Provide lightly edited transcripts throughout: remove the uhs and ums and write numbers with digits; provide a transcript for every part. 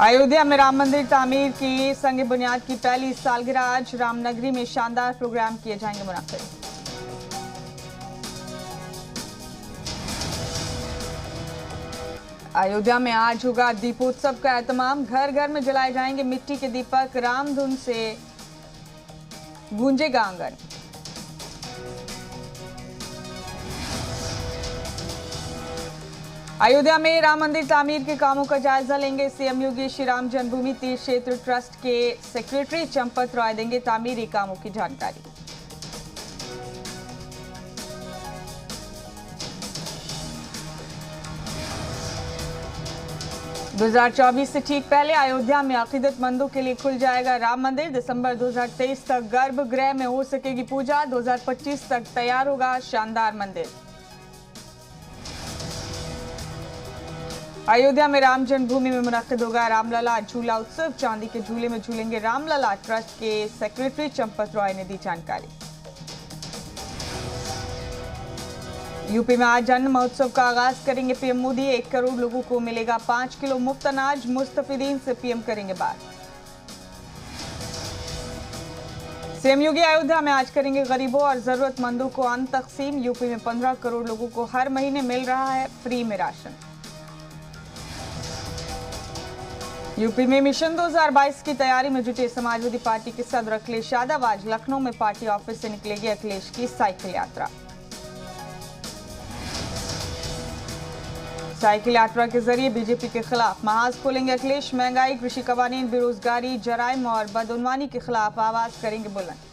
अयोध्या में राम मंदिर तामीर की संग बुनियाद की पहली सालगिरह आज रामनगरी में शानदार प्रोग्राम किए जाएंगे मुनक्किद। अयोध्या में आज होगा दीपोत्सव का एहतमाम। घर घर में जलाए जाएंगे मिट्टी के दीपक। रामधुन से गूंजेगा आंगन। अयोध्या में राम मंदिर तामीर के कामों का जायजा लेंगे सीएम योगी। श्री राम जन्मभूमि तीर्थ क्षेत्र ट्रस्ट के सेक्रेटरी चंपत रॉय देंगे तामीरी कामों की जानकारी। दो 2024 से ठीक पहले अयोध्या में अकीदतमंदों के लिए खुल जाएगा राम मंदिर। दिसंबर 2023 तक गर्भगृह में हो सकेगी पूजा। 2025 तक तैयार होगा शानदार मंदिर। अयोध्या में राम जन्मभूमि में मुनक्किद होगा रामलला झूला उत्सव। चांदी के झूले में झूलेंगे रामलला। ट्रस्ट के सेक्रेटरी चंपत रॉय ने दी जानकारी। यूपी में आज अन्न महोत्सव का आगाज करेंगे पीएम मोदी। 1 करोड़ लोगों को मिलेगा 5 किलो मुफ्त अनाज। मुस्तफिदीन से पीएम करेंगे बात। सीएम योगी अयोध्या में आज करेंगे गरीबों और जरूरतमंदों को अन्न तकसीम। यूपी में 15 करोड़ लोगों को हर महीने मिल रहा है फ्री में राशन। यूपी में मिशन 2022 की तैयारी में जुटे समाजवादी पार्टी के सदर अखिलेश यादव। आज लखनऊ में पार्टी ऑफिस से निकलेगी अखिलेश की साइकिल यात्रा। साइकिल यात्रा के जरिए बीजेपी के खिलाफ महाज खोलेंगे अखिलेश। महंगाई, कृषि कवानीन, बेरोजगारी, जराइम और बदउनवानी के खिलाफ आवाज करेंगे बुलंद।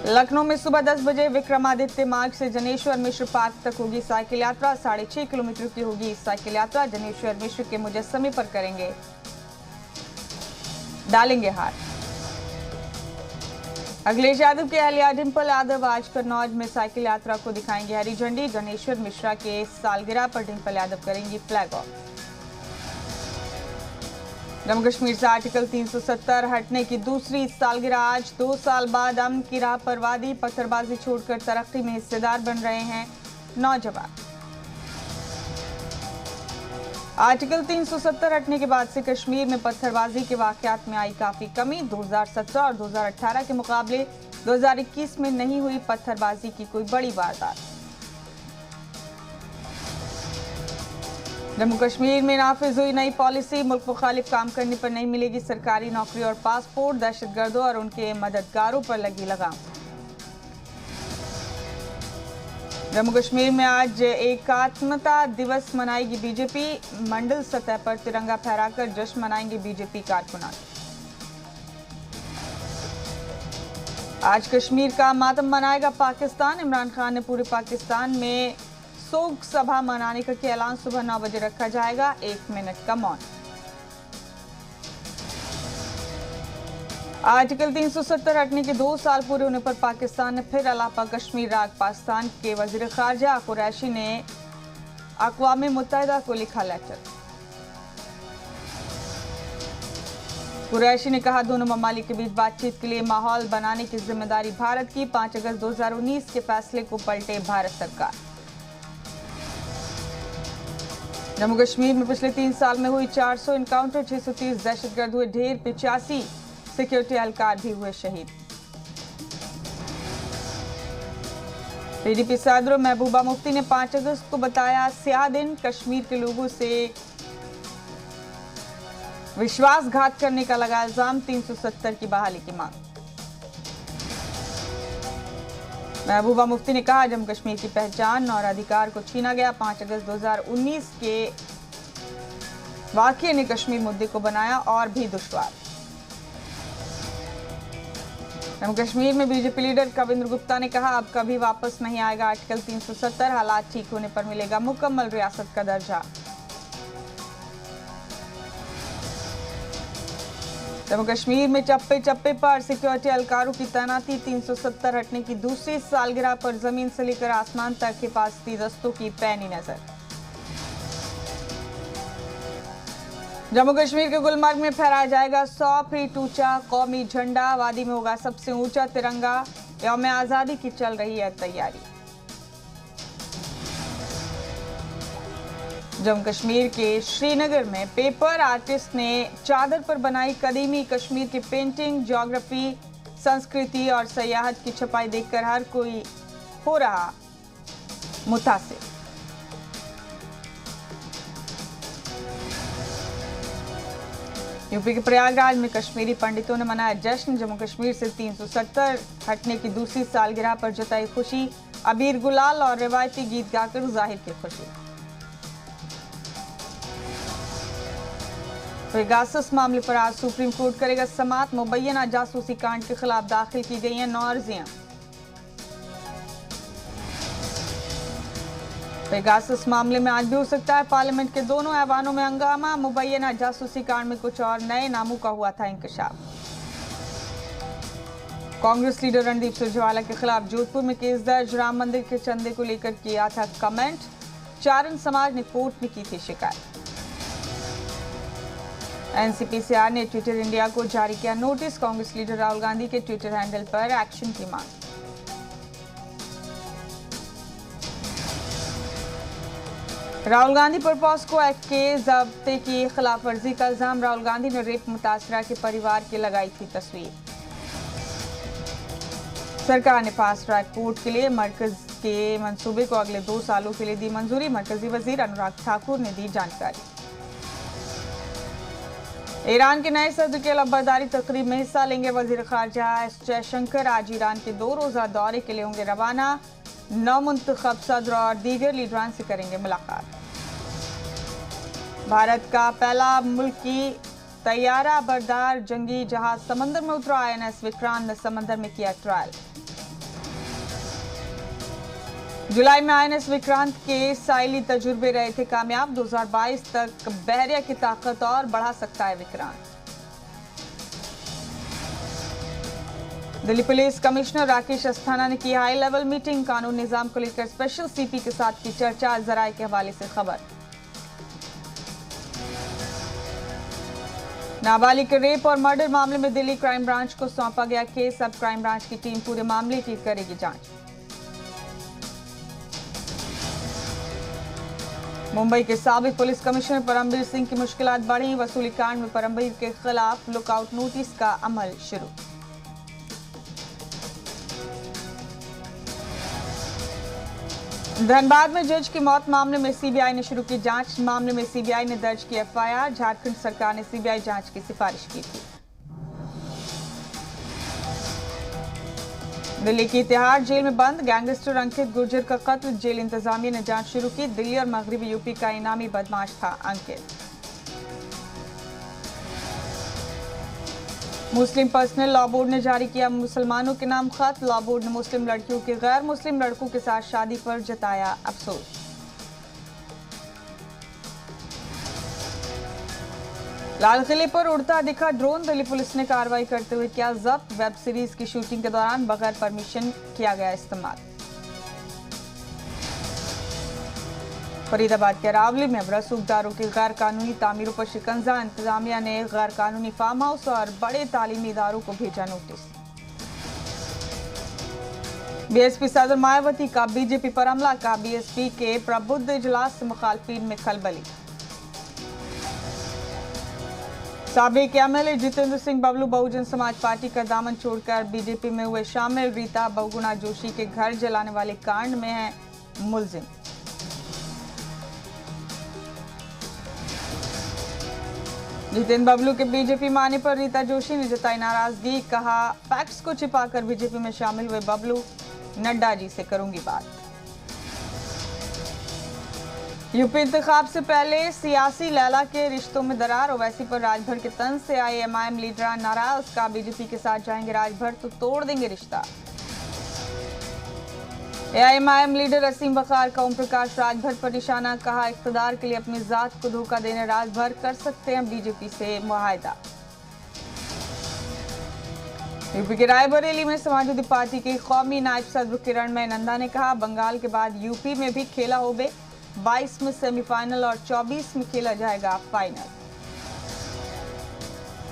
लखनऊ में सुबह 10 बजे विक्रमादित्य मार्ग से जनेश्वर मिश्र पार्क तक होगी साइकिल यात्रा। 6.5 किलोमीटर की होगी इस साइकिल यात्रा। जनेश्वर मिश्र के मुजस्समे पर डालेंगे हार। अखिलेश यादव के अहलिया डिंपल यादव आज कन्नौज में साइकिल यात्रा को दिखाएंगे हरी झंडी। जनेश्वर मिश्रा के सालगिरह पर डिंपल यादव करेंगी फ्लैग ऑफ। जम्मू कश्मीर से आर्टिकल 370 हटने की दूसरी सालगिरह आज। 2 साल बाद अमन की राह पर वादी। पत्थरबाजी छोड़कर तरक्की में हिस्सेदार बन रहे हैं नौजवान। आर्टिकल 370 हटने के बाद से कश्मीर में पत्थरबाजी के वाकयात में आई काफी कमी। 2017 और 2018 के मुकाबले 2021 में नहीं हुई पत्थरबाजी की कोई बड़ी वारदात। जम्मू कश्मीर में नाफिज हुई नई पॉलिसी। मुल्क मुखालिफ काम करने पर नहीं मिलेगी सरकारी नौकरी और पासपोर्ट। दहशतगर्दों और उनके मददगारों पर लगी लगाम। जम्मू कश्मीर में आज एकात्मता दिवस मनाएगी बीजेपी। मंडल सतह पर तिरंगा फहराकर जश्न मनाएंगे बीजेपी कारकुनान। आज कश्मीर का मातम मनाएगा पाकिस्तान। इमरान खान ने पूरे पाकिस्तान में शोक सभा मनाने का किया ऐलान। सुबह 9 बजे रखा जाएगा 1 मिनट का मौन। आर्टिकल 370 हटने के 2 साल पूरे होने पर पाकिस्तान ने फिर अलापा कश्मीर राग। पाकिस्तान के वजीर खारजा कुरैशी ने अक़वाम मुत्तहिदा को लिखा लेटर। कुरैशी ने कहा दोनों ममालिक के बीच बातचीत के लिए माहौल बनाने की जिम्मेदारी भारत की। 5 अगस्त 2019 के फैसले को पलटे भारत सरकार। जम्मू कश्मीर में पिछले 3 साल में हुई 400 इनकाउंटर। 630 दहशतगर्द हुए ढेर। 85 सिक्योरिटी एहलकार भी हुए शहीद। पीडीपी सदर महबूबा मुफ्ती ने 5 अगस्त को बताया स्याह दिन। कश्मीर के लोगों से विश्वासघात करने का लगा इल्जाम। 370 की बहाली की मांग। महबूबा मुफ्ती ने कहा जम्मू कश्मीर की पहचान और अधिकार को छीना गया। 5 अगस्त 2019 के वाकये ने कश्मीर मुद्दे को बनाया और भी दुश्वार। जम्मू कश्मीर में बीजेपी लीडर कविंद्र गुप्ता ने कहा अब कभी वापस नहीं आएगा आर्टिकल 370। हालात ठीक होने पर मिलेगा मुकम्मल रियासत का दर्जा। जम्मू कश्मीर में चप्पे चप्पे पर सिक्योरिटी एहलकारों की तैनाती। 370 हटने की दूसरी सालगिरह पर जमीन से लेकर आसमान तक हिफाजती दस्तों की पैनी नजर। जम्मू कश्मीर के गुलमर्ग में फहराया जाएगा 100 फीट ऊंचा कौमी झंडा। वादी में होगा सबसे ऊंचा तिरंगा। यौम आजादी की चल रही है तैयारी। जम्मू कश्मीर के श्रीनगर में पेपर आर्टिस्ट ने चादर पर बनाई कदीमी कश्मीर की पेंटिंग। ज्योग्राफी, संस्कृति और सयाहत की छपाई देखकर हर कोई हो रहा मुतासिर। यूपी के प्रयागराज में कश्मीरी पंडितों ने मनाया जश्न। जम्मू कश्मीर से 370 हटने की दूसरी सालगिरह पर जताई खुशी। अबीर गुलाल और रिवायती गीत गाकर जाहिर की खुशी। पेगासस मामले पर आज सुप्रीम कोर्ट करेगा समाअत। मुबैना जासूसी कांड के खिलाफ दाखिल की गई हैं 9 अर्जियां। पेगासस मामले में आज भी हो सकता है पार्लियामेंट के दोनों ऐवानों में हंगामा। मुबैना जासूसी कांड में कुछ और नए नामों का हुआ था इंकशाफ। कांग्रेस लीडर रणदीप सुरजेवाला के खिलाफ जोधपुर में केस दर्ज। राम मंदिर के चंदे को लेकर किया था कमेंट। चारण समाज ने कोर्ट में की थी शिकायत। एनसीपीसीआर ने ट्विटर इंडिया को जारी किया नोटिस। कांग्रेस लीडर राहुल गांधी के ट्विटर हैंडल पर एक्शन की मांग। राहुल गांधी पर पॉस्को एक्ट के जब्ते की खिलाफ वर्जी का इल्जाम। राहुल गांधी ने रेप मुतासरा के परिवार की लगाई थी तस्वीर। सरकार ने फास्ट ट्रैक कोर्ट के लिए मरकज के मंसूबे को अगले 2 सालों के लिए दी मंजूरी। मरकजी वजीर अनुराग ठाकुर ने दी जानकारी। ईरान के नए सदर के लबरदारी तकरीब में हिस्सा लेंगे वजीर खारजा एस जयशंकर। आज ईरान के 2 रोजा दौरे के लिए होंगे रवाना। नौमुंतखब सदर और दीगर लीडरान से करेंगे मुलाकात। भारत का पहला मुल्की तैयारा बरदार जंगी जहाज समंदर में उतरा। INS विक्रांत ने समंदर में किया ट्रायल। जुलाई में INS विक्रांत के साइली तजुर्बे रहे थे कामयाब। 2022 तक बहरिया की ताकत और बढ़ा सकता है विक्रांत। दिल्ली पुलिस कमिश्नर राकेश अस्थाना ने की हाई लेवल मीटिंग। कानून निजाम को लेकर स्पेशल CP के साथ की चर्चा। जराये के हवाले से खबर। नाबालिग के रेप और मर्डर मामले में दिल्ली क्राइम ब्रांच को सौंपा गया केस। अब क्राइम ब्रांच की टीम पूरे मामले की करेगी जांच। मुंबई के साबिक पुलिस कमिश्नर परमबीर सिंह की मुश्किलात बढ़ी। वसूली कांड में परमबीर के खिलाफ लुकआउट नोटिस का अमल शुरू। धनबाद में जज की मौत मामले में CBI ने शुरू की जांच। मामले में CBI ने दर्ज की FIR। झारखंड सरकार ने CBI जांच की सिफारिश की थी। दिल्ली की तिहाड़ जेल में बंद गैंगस्टर अंकित गुर्जर का कत्ल। जेल इंतजामिया ने जांच शुरू की। दिल्ली और मगरबी यूपी का इनामी बदमाश था अंकित। मुस्लिम पर्सनल लॉ बोर्ड ने जारी किया मुसलमानों के नाम खत। लॉ बोर्ड ने मुस्लिम लड़कियों के गैर मुस्लिम लड़कों के साथ शादी पर जताया अफसोस। लाल किले पर उड़ता दिखा ड्रोन। दिल्ली पुलिस ने कार्रवाई करते हुए किया जब्त। वेब सीरीज की शूटिंग के दौरान बगैर परमिशन किया गया इस्तेमाल। फरीदाबाद के अरावली में रसूखदारों की गैर कानूनी तामीरों पर शिकंजा। इंतजामिया ने गैर कानूनी फार्म हाउस और बड़े तालीमी इदारों को भेजा नोटिस। BSP सदर मायावती का BJP पर हमला। का BSP के प्रबुद्ध इजलास से मुखालफिन में खलबली। साबिक MLA जितेंद्र सिंह बबलू बहुजन समाज पार्टी का दामन छोड़कर BJP में हुए शामिल। रीता बहुगुणा जोशी के घर जलाने वाले कांड में है मुलजिम। जितेंद्र बबलू के BJP में आने पर रीता जोशी ने जताई नाराजगी। कहा फैक्ट्स को छिपाकर BJP में शामिल हुए बबलू। नड्डा जी से करूंगी बात। यूपी इंतखाब से पहले सियासी लैला के रिश्तों में दरार। ओवैसी पर राजभर के तंज से आए MIM लीडर नाराज। का BJP के साथ जाएंगे राजभर तो तोड़ देंगे रिश्ता। AIMIM लीडर असीम बखार का ओम प्रकाश राजभर पर निशाना। कहा इख्तिदार के लिए अपनी जात को धोखा देने राजभर कर सकते हैं BJP से मुआहदा। यूपी के रायबरेली में समाजवादी पार्टी के कौमी नायब सदर किरण नंदा ने कहा बंगाल के बाद यूपी में भी खेला होबे। 22 में सेमीफाइनल और 24 में खेला जाएगा फाइनल।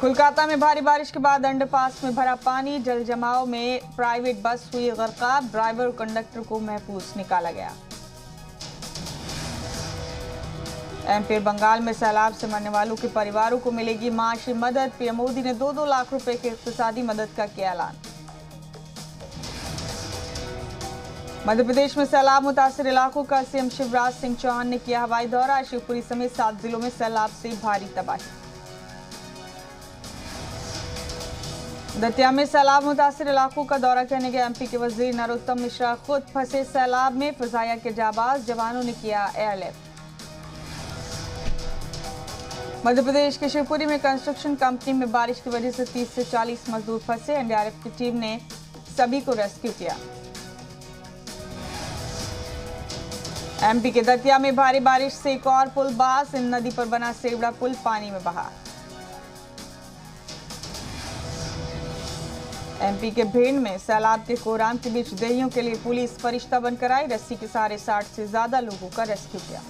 कोलकाता में भारी बारिश के बाद अंडरपास में भरा पानी। जल जमाव में प्राइवेट बस हुई गर्काब। ड्राइवर और कंडक्टर को महफूज निकाला गया। एमपी बंगाल में सैलाब से मरने वालों के परिवारों को मिलेगी माशी मदद। पीएम मोदी ने 2-2 लाख रुपए की इक्तिसादी मदद का किया ऐलान। मध्य प्रदेश में सैलाब मुतासिर इलाकों का सीएम शिवराज सिंह चौहान ने किया हवाई दौरा। शिवपुरी समेत 7 जिलों में सैलाब से भारी तबाही। दतिया में सैलाब मुतासिर इलाकों का दौरा करने गए एमपी के वजीर नरोत्तम मिश्रा खुद फंसे सैलाब में। फजाया के जाबाज जवानों ने किया एयरलिफ्ट। मध्य प्रदेश के शिवपुरी में कंस्ट्रक्शन कंपनी में बारिश की वजह से 30 से 40 मजदूर फंसे। एनडीआरएफ की टीम ने सभी को रेस्क्यू किया। एमपी के दतिया में भारी बारिश से एक और पुल बास। इन नदी पर बना सेवड़ा पुल पानी में बहा। एमपी के भिंड में सैलाब के कोहराम के बीच देहियों के लिए पुलिस फरिश्ता बनकर आई। रस्सी के सहारे 60 से ज्यादा लोगों का रेस्क्यू किया।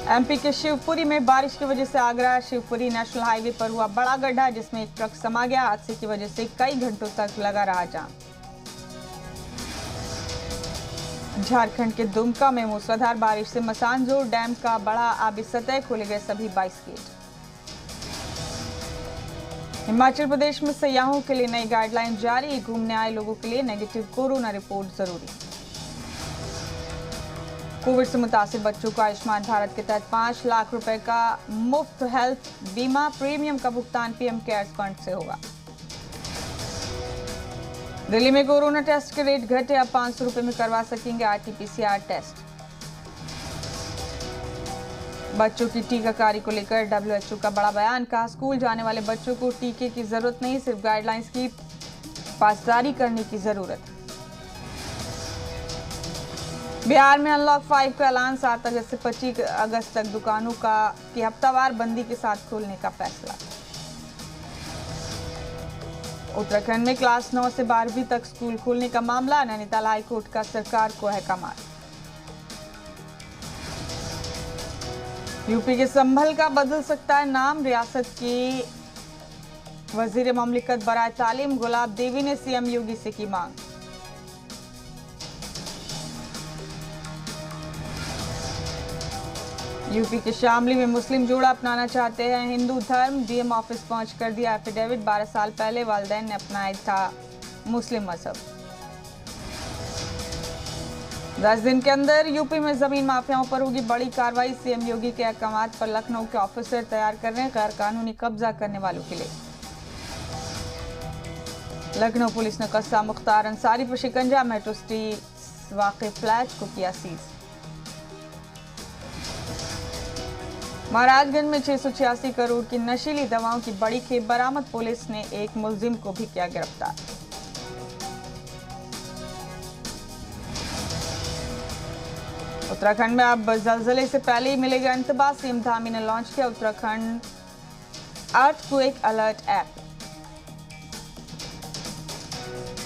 एमपी के शिवपुरी में बारिश की वजह से आगरा शिवपुरी नेशनल हाईवे पर हुआ बड़ा गड्ढा, जिसमें एक ट्रक समा गया। हादसे की वजह से कई घंटों तक लगा रहा जाम। झारखंड के दुमका में मूसलाधार बारिश से मसानजोर डैम का बड़ा आबी सतह, खोले गए सभी 22 गेट। हिमाचल प्रदेश में सयाहों के लिए नई गाइडलाइन जारी। घूमने आए लोगों के लिए नेगेटिव कोरोना रिपोर्ट जरूरी। कोविड से मुतासिर बच्चों को आयुष्मान भारत के तहत 5 लाख रुपए का मुफ्त हेल्थ बीमा। प्रीमियम का भुगतान पीएम केयर्स फंड से होगा। दिल्ली में कोरोना टेस्ट के रेट घटे। अब 500 रुपए में करवा सकेंगे आरटीपीसीआर टेस्ट। बच्चों की टीकाकारी को लेकर डब्ल्यूएचओ का बड़ा बयान। कहा स्कूल जाने वाले बच्चों को टीके की जरूरत नहीं, सिर्फ गाइडलाइंस की पासदारी करने की जरूरत। बिहार में अनलॉक 5 का ऐलान। 7 अगस्त से 25 अगस्त तक दुकानों की हफ्तावार बंदी के साथ खोलने का फैसला। उत्तराखंड में क्लास 9 से 12वीं तक स्कूल खोलने का मामला। नैनीताल हाईकोर्ट का सरकार को है कमान। यूपी के संभल का बदल सकता है नाम। रियासत की वजीर ममलिकत बराए तालीम गुलाब देवी ने सीएम योगी से की मांग। यूपी के शामली में मुस्लिम जोड़ा अपनाना चाहते हैं हिंदू धर्म। डीएम ऑफिस पहुंच कर दिया एफिडेविट। 12 साल पहले वालिदैन ने अपनाया था मुस्लिम मजहब। 10 दिन के अंदर यूपी में जमीन माफियाओं पर होगी बड़ी कार्रवाई। सीएम योगी के अहकाम पर लखनऊ के ऑफिसर तैयार कर रहे हैं गैर कानूनी कब्जा करने वालों के लिए। लखनऊ पुलिस ने कस्सा मुख्तार अंसारी पर शिकंजा। मेट्रो सिटी वाक़े फ्लैट को किया सीज। महाराजगंज में 686 करोड़ की नशीली दवाओं की बड़ी खेप बरामद। पुलिस ने एक मुलजिम को भी किया गिरफ्तार। उत्तराखंड में अब जलजले से पहले ही मिलेगा इंतबाह। सीएम धामी ने लॉन्च किया उत्तराखंड अर्थक्वेक अलर्ट ऐप।